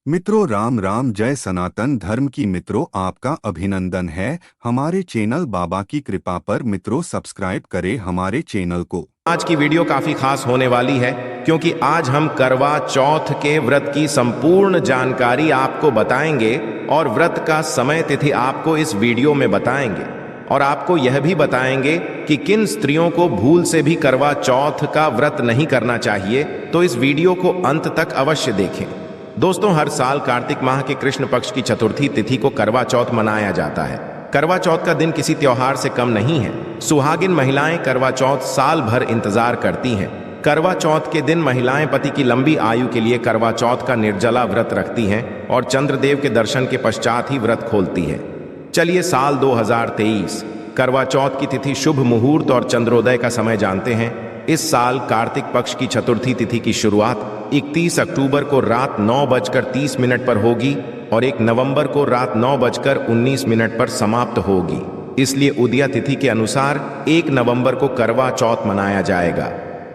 मित्रों, राम राम। जय सनातन धर्म की मित्रों, आपका अभिनंदन है हमारे चैनल बाबा की कृपा पर। मित्रों, सब्सक्राइब करें हमारे चैनल को। आज की वीडियो काफी खास होने वाली है क्योंकि आज हम करवा चौथ के व्रत की संपूर्ण जानकारी आपको बताएंगे और व्रत का समय तिथि आपको इस वीडियो में बताएंगे और आपको यह भी बताएंगे कि किन स्त्रियों को भूल से भी करवा चौथ का व्रत नहीं करना चाहिए। तो इस वीडियो को अंत तक अवश्य देखें। दोस्तों, हर साल कार्तिक माह के कृष्ण पक्ष की चतुर्थी तिथि को करवा चौथ मनाया जाता है। करवा चौथ का दिन किसी त्योहार से कम नहीं है। सुहागिन महिलाएं करवा चौथ साल भर इंतजार करती हैं। करवा चौथ के दिन महिलाएं पति की लंबी आयु के लिए करवा चौथ का निर्जला व्रत रखती हैं और चंद्रदेव के दर्शन के पश्चात ही व्रत खोलती है। चलिए साल 2023 करवा चौथ की तिथि, शुभ मुहूर्त और चंद्रोदय का समय जानते हैं। इस साल कार्तिक पक्ष की चतुर्थी तिथि की शुरुआत 31 अक्टूबर को रात 9:30 पर होगी और 1 नवंबर को रात 9:19 पर समाप्त होगी। इसलिए उदया तिथि के अनुसार 1 नवंबर को करवा चौथ मनाया जाएगा।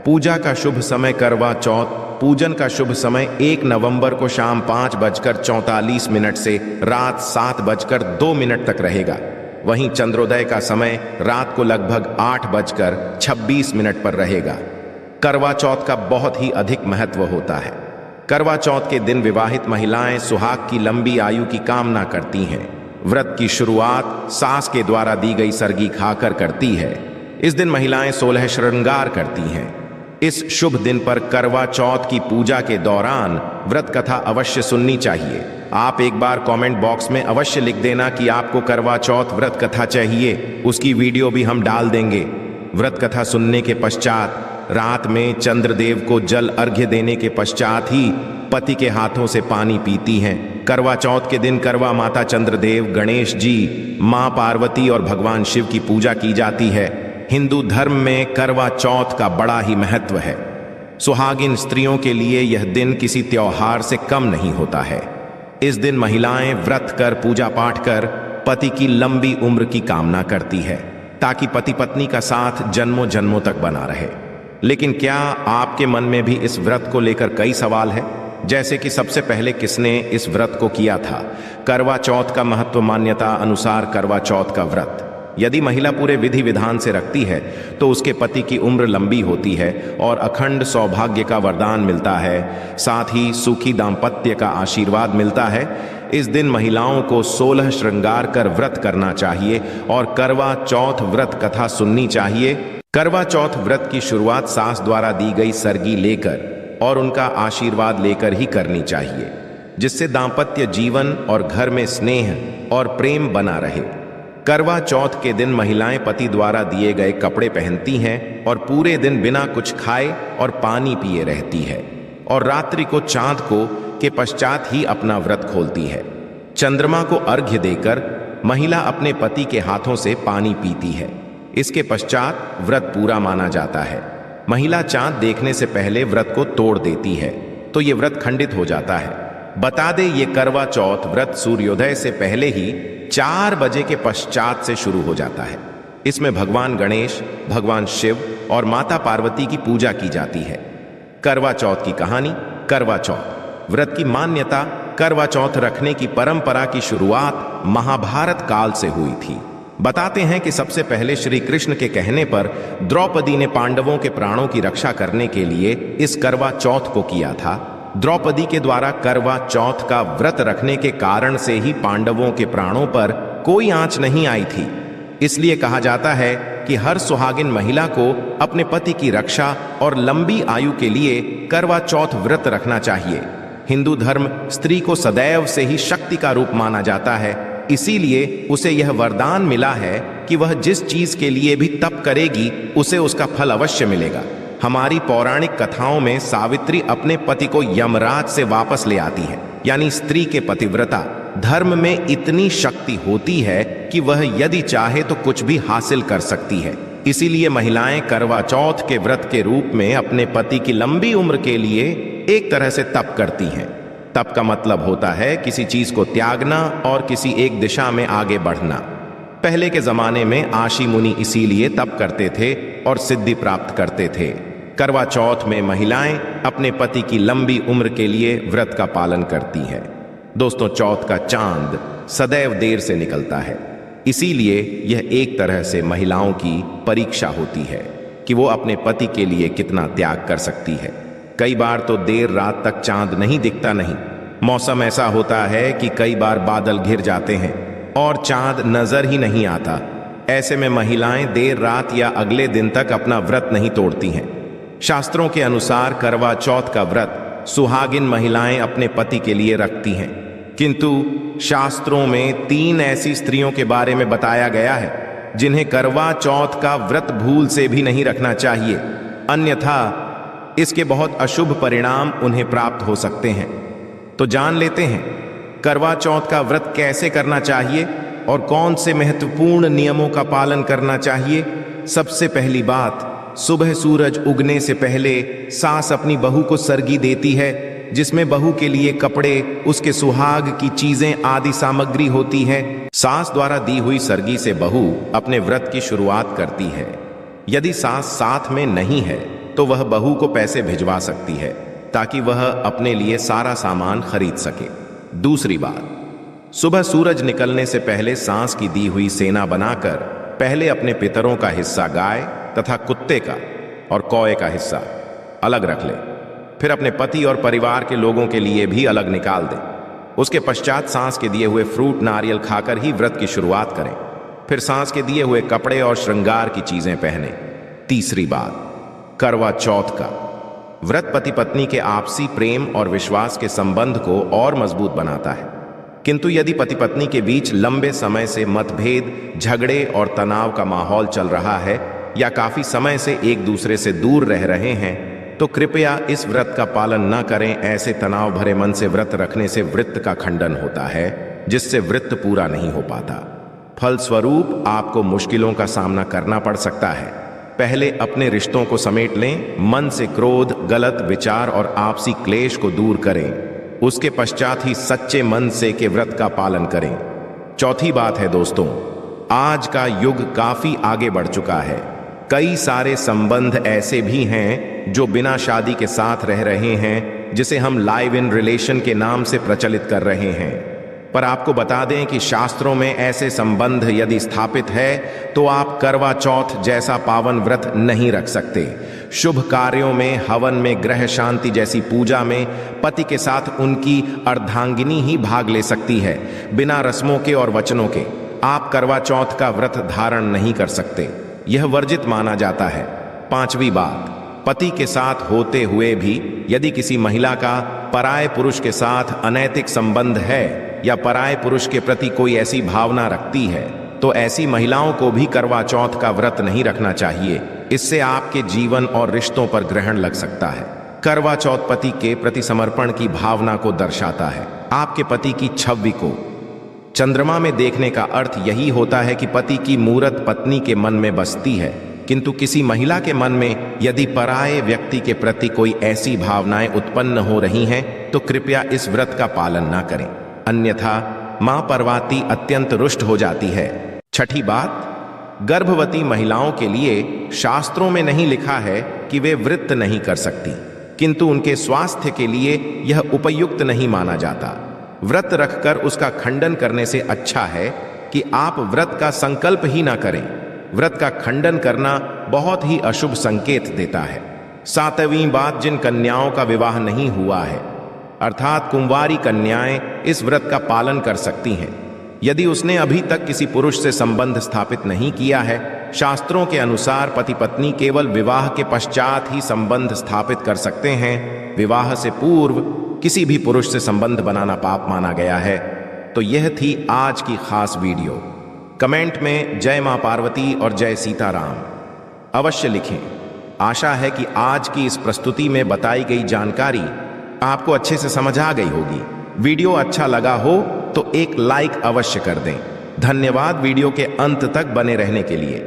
पूजा का शुभ समय करवा चौथ पूजन का शुभ समय 1 नवंबर को शाम 5:44 से रात 7:02 तक रहेगा। वहीं चंद्रोदय का समय रात को लगभग 8:26 पर रहेगा। करवा चौथ का बहुत ही अधिक महत्व होता है। करवा चौथ के दिन विवाहित महिलाएं सुहाग की लंबी आयु की कामना करती हैं। व्रत की शुरुआत सास के द्वारा दी गई सरगी खाकर करती है। इस दिन महिलाएं 16 श्रृंगार करती हैं। इस शुभ दिन पर करवा चौथ की पूजा के दौरान व्रत कथा अवश्य सुननी चाहिए। आप एक बार कमेंट बॉक्स में अवश्य लिख देना कि आपको करवा चौथ व्रत कथा चाहिए, उसकी वीडियो भी हम डाल देंगे। व्रत कथा सुनने के पश्चात रात में चंद्रदेव को जल अर्घ्य देने के पश्चात ही पति के हाथों से पानी पीती हैं। करवा चौथ के दिन करवा माता चंद्रदेव, गणेश जी, मां पार्वती और भगवान शिव की पूजा की जाती है। हिंदू धर्म में करवा चौथ का बड़ा ही महत्व है। सुहागिन स्त्रियों के लिए यह दिन किसी त्योहार से कम नहीं होता है। इस दिन महिलाएं व्रत कर, पूजा पाठ कर पति की लंबी उम्र की कामना करती है ताकि पति पत्नी का साथ जन्मों जन्मों तक बना रहे। लेकिन क्या आपके मन में भी इस व्रत को लेकर कई सवाल है, जैसे कि सबसे पहले किसने इस व्रत को किया था? करवा चौथ का महत्व। मान्यता अनुसार करवा चौथ का व्रत यदि महिला पूरे विधि विधान से रखती है तो उसके पति की उम्र लंबी होती है और अखंड सौभाग्य का वरदान मिलता है। साथ ही सुखी दाम्पत्य का आशीर्वाद मिलता है। इस दिन महिलाओं को 16 श्रृंगार कर व्रत करना चाहिए और करवा चौथ व्रत कथा सुननी चाहिए। करवा चौथ व्रत की शुरुआत सास द्वारा दी गई सरगी लेकर और उनका आशीर्वाद लेकर ही करनी चाहिए, जिससे दाम्पत्य जीवन और घर में स्नेह और प्रेम बना रहे। करवा चौथ के दिन महिलाएं पति द्वारा दिए गए कपड़े पहनती हैं और पूरे दिन बिना कुछ खाए और पानी पिए रहती है और रात्रि को चांद को के पश्चात ही अपना व्रत खोलती है। चंद्रमा को अर्घ्य देकर महिला अपने पति के हाथों से पानी पीती है। इसके पश्चात व्रत पूरा माना जाता है। महिला चांद देखने से पहले व्रत को तोड़ देती है तो ये व्रत खंडित हो जाता है। बता दें, ये करवा चौथ व्रत सूर्योदय से पहले ही 4 बजे के पश्चात से शुरू हो जाता है। इसमें भगवान गणेश, भगवान शिव और माता पार्वती की पूजा की जाती है। करवा चौथ की कहानी। करवा चौथ व्रत की मान्यता। करवा चौथ रखने की परंपरा की शुरुआत महाभारत काल से हुई थी। बताते हैं कि सबसे पहले श्री कृष्ण के कहने पर द्रौपदी ने पांडवों के प्राणों की रक्षा करने के लिए इस करवा चौथ को किया था। द्रौपदी के द्वारा करवा चौथ का व्रत रखने के कारण से ही पांडवों के प्राणों पर कोई आंच नहीं आई थी। इसलिए कहा जाता है कि हर सुहागिन महिला को अपने पति की रक्षा और लंबी आयु के लिए करवा चौथ व्रत रखना चाहिए। हिंदू धर्म स्त्री को सदैव से ही शक्ति का रूप माना जाता है, इसीलिए उसे यह वरदान मिला है कि वह जिस चीज के लिए भी तप करेगी उसे उसका फल अवश्य मिलेगा। हमारी पौराणिक कथाओं में सावित्री अपने पति को यमराज से वापस ले आती है, यानी स्त्री के पतिव्रता धर्म में इतनी शक्ति होती है कि वह यदि चाहे तो कुछ भी हासिल कर सकती है। इसीलिए महिलाएं करवा चौथ के व्रत के रूप में अपने पति की लंबी उम्र के लिए एक तरह से तप करती हैं। तप का मतलब होता है किसी चीज को त्यागना और किसी एक दिशा में आगे बढ़ना। पहले के जमाने में आशी मुनि इसीलिए तप करते थे और सिद्धि प्राप्त करते थे। करवा चौथ में महिलाएं अपने पति की लंबी उम्र के लिए व्रत का पालन करती हैं। दोस्तों, चौथ का चांद सदैव देर से निकलता है, इसीलिए यह एक तरह से महिलाओं की परीक्षा होती है कि वो अपने पति के लिए कितना त्याग कर सकती है। कई बार तो देर रात तक चांद नहीं दिखता नहीं, मौसम ऐसा होता है कि कई बार बादल घिर जाते हैं और चांद नजर ही नहीं आता। ऐसे में महिलाएं देर रात या अगले दिन तक अपना व्रत नहीं तोड़ती हैं। शास्त्रों के अनुसार करवा चौथ का व्रत सुहागिन महिलाएं अपने पति के लिए रखती हैं, किंतु शास्त्रों में 3 ऐसी स्त्रियों के बारे में बताया गया है जिन्हें करवा चौथ का व्रत भूल से भी नहीं रखना चाहिए, अन्यथा इसके बहुत अशुभ परिणाम उन्हें प्राप्त हो सकते हैं। तो जान लेते हैं करवा चौथ का व्रत कैसे करना चाहिए और कौन से महत्वपूर्ण नियमों का पालन करना चाहिए। सबसे पहली बात, सुबह सूरज उगने से पहले सास अपनी बहू को सरगी देती है, जिसमें बहू के लिए कपड़े, उसके सुहाग की चीजें आदि सामग्री होती है। सास द्वारा दी हुई सरगी से बहू अपने व्रत की शुरुआत करती है। यदि सास साथ में नहीं है तो वह बहू को पैसे भिजवा सकती है ताकि वह अपने लिए सारा सामान खरीद सके। दूसरी बात, सुबह सूरज निकलने से पहले सास की दी हुई सेना बनाकर पहले अपने पितरों का हिस्सा गाय तथा कुत्ते का और कौए का हिस्सा अलग रख ले, फिर अपने पति और परिवार के लोगों के लिए भी अलग निकाल दे। उसके पश्चात सांस के दिए हुए फ्रूट नारियल खाकर ही व्रत की शुरुआत करें, फिर सांस के दिए हुए कपड़े और श्रृंगार की चीजें पहने। तीसरी बात, करवा चौथ का व्रत पति पत्नी के आपसी प्रेम और विश्वास के संबंध को और मजबूत बनाता है, किंतु यदि पति पत्नी के बीच लंबे समय से मतभेद, झगड़े और तनाव का माहौल चल रहा है या काफी समय से एक दूसरे से दूर रह रहे हैं तो कृपया इस व्रत का पालन न करें। ऐसे तनाव भरे मन से व्रत रखने से व्रत का खंडन होता है, जिससे व्रत पूरा नहीं हो पाता। फलस्वरूप आपको मुश्किलों का सामना करना पड़ सकता है। पहले अपने रिश्तों को समेट लें, मन से क्रोध, गलत विचार और आपसी क्लेश को दूर करें, उसके पश्चात ही सच्चे मन से के व्रत का पालन करें। चौथी बात है दोस्तों, आज का युग काफी आगे बढ़ चुका है। कई सारे संबंध ऐसे भी हैं जो बिना शादी के साथ रह रहे हैं, जिसे हम लाइव इन रिलेशन के नाम से प्रचलित कर रहे हैं। पर आपको बता दें कि शास्त्रों में ऐसे संबंध यदि स्थापित है तो आप करवा चौथ जैसा पावन व्रत नहीं रख सकते। शुभ कार्यों में, हवन में, ग्रह शांति जैसी पूजा में पति के साथ उनकी अर्धांगिनी ही भाग ले सकती है। बिना रस्मों के और वचनों के आप करवा चौथ का व्रत धारण नहीं कर सकते, यह वर्जित माना जाता है। पांचवी बात, पति के साथ होते हुए भी यदि किसी महिला का पराये पुरुष के साथ अनैतिक संबंध है या पराये पुरुष के प्रति कोई ऐसी भावना रखती है तो ऐसी महिलाओं को भी करवा चौथ का व्रत नहीं रखना चाहिए। इससे आपके जीवन और रिश्तों पर ग्रहण लग सकता है। करवा चौथ पति के प्रति समर्पण की भावना को दर्शाता है। आपके पति की छवि को चंद्रमा में देखने का अर्थ यही होता है कि पति की मूरत पत्नी के मन में बसती है, किंतु किसी महिला के मन में यदि पराये व्यक्ति के प्रति कोई ऐसी भावनाएं उत्पन्न हो रही हैं तो कृपया इस व्रत का पालन ना करें, अन्यथा मां पार्वती अत्यंत रुष्ट हो जाती है। छठी बात, गर्भवती महिलाओं के लिए शास्त्रों में नहीं लिखा है कि वे व्रत नहीं कर सकती, किंतु उनके स्वास्थ्य के लिए यह उपयुक्त नहीं माना जाता। व्रत रखकर उसका खंडन करने से अच्छा है कि आप व्रत का संकल्प ही ना करें। व्रत का खंडन करना बहुत ही अशुभ संकेत देता है। सातवीं बात, जिन कन्याओं का विवाह नहीं हुआ है अर्थात कुंवारी कन्याएं इस व्रत का पालन कर सकती हैं। यदि उसने अभी तक किसी पुरुष से संबंध स्थापित नहीं किया है, शास्त्रों के अनुसार पति पत्नी केवल विवाह के पश्चात ही संबंध स्थापित कर सकते हैं। विवाह से पूर्व किसी भी पुरुष से संबंध बनाना पाप माना गया है। तो यह थी आज की खास वीडियो। कमेंट में जय मां पार्वती और जय सीताराम अवश्य लिखें। आशा है कि आज की इस प्रस्तुति में बताई गई जानकारी आपको अच्छे से समझ आ गई होगी। वीडियो अच्छा लगा हो तो एक लाइक अवश्य कर दें। धन्यवाद वीडियो के अंत तक बने रहने के लिए।